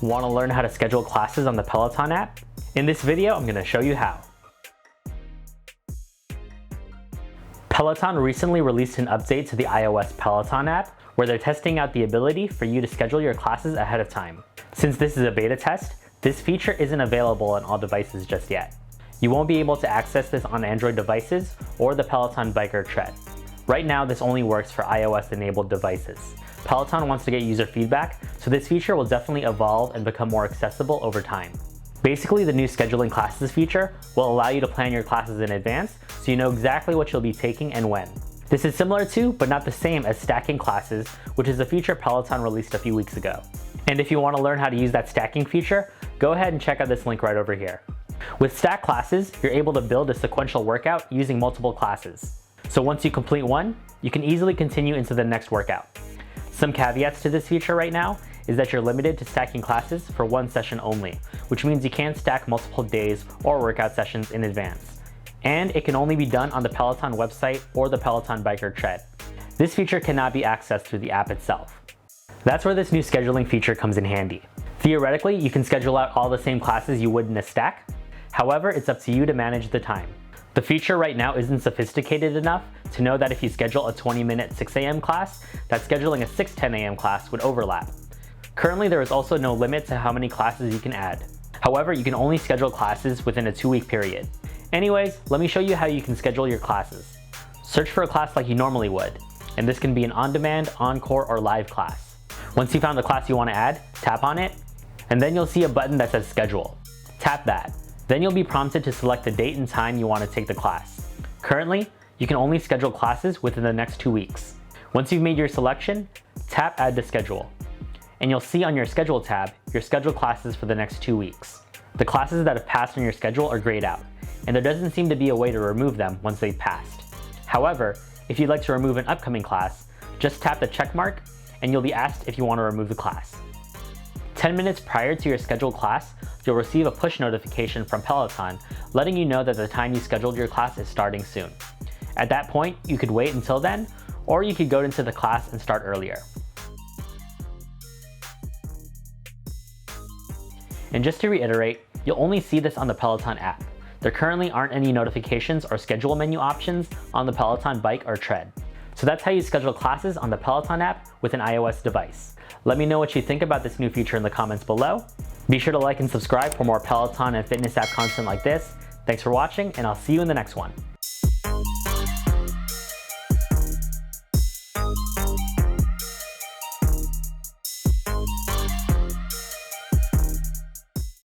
Want to learn how to schedule classes on the Peloton app? In this video, I'm going to show you how. Peloton recently released an update to the iOS Peloton app where they're testing out the ability for you to schedule your classes ahead of time. Since this is a beta test, this feature isn't available on all devices just yet. You won't be able to access this on Android devices or the Peloton Bike or Tread. Right now, this only works for iOS-enabled devices. Peloton wants to get user feedback, so this feature will definitely evolve and become more accessible over time. Basically, the new scheduling classes feature will allow you to plan your classes in advance so you know exactly what you'll be taking and when. This is similar to, but not the same as stacking classes, which is a feature Peloton released a few weeks ago. And if you want to learn how to use that stacking feature, go ahead and check out this link right over here. With stack classes, you're able to build a sequential workout using multiple classes. So once you complete one, you can easily continue into the next workout. Some caveats to this feature right now is that you're limited to stacking classes for one session only, which means you can't stack multiple days or workout sessions in advance. And it can only be done on the Peloton website or the Peloton Bike or Tread. This feature cannot be accessed through the app itself. That's where this new scheduling feature comes in handy. Theoretically, you can schedule out all the same classes you would in a stack. However, it's up to you to manage the time. The feature right now isn't sophisticated enough to know that if you schedule a 20-minute 6 a.m. class, that scheduling a 6:10 a.m. class would overlap. Currently, there is also no limit to how many classes you can add. However, you can only schedule classes within a 2-week period. Anyways, let me show you how you can schedule your classes. Search for a class like you normally would, and this can be an on-demand, encore, or live class. Once you found the class you want to add, tap on it, and then you'll see a button that says Schedule. Tap that. Then you'll be prompted to select the date and time you want to take the class. Currently, you can only schedule classes within the next 2 weeks. Once you've made your selection, tap Add to Schedule. And you'll see on your Schedule tab your scheduled classes for the next 2 weeks. The classes that have passed on your schedule are grayed out, and there doesn't seem to be a way to remove them once they've passed. However, if you'd like to remove an upcoming class, just tap the check mark and you'll be asked if you want to remove the class. 10 minutes prior to your scheduled class, you'll receive a push notification from Peloton letting you know that the time you scheduled your class is starting soon. At that point, you could wait until then, or you could go into the class and start earlier. And just to reiterate, you'll only see this on the Peloton app. There currently aren't any notifications or schedule menu options on the Peloton Bike or Tread. So that's how you schedule classes on the Peloton app with an iOS device. Let me know what you think about this new feature in the comments below. Be sure to like and subscribe for more Peloton and fitness app content like this. Thanks for watching, and I'll see you in the next one.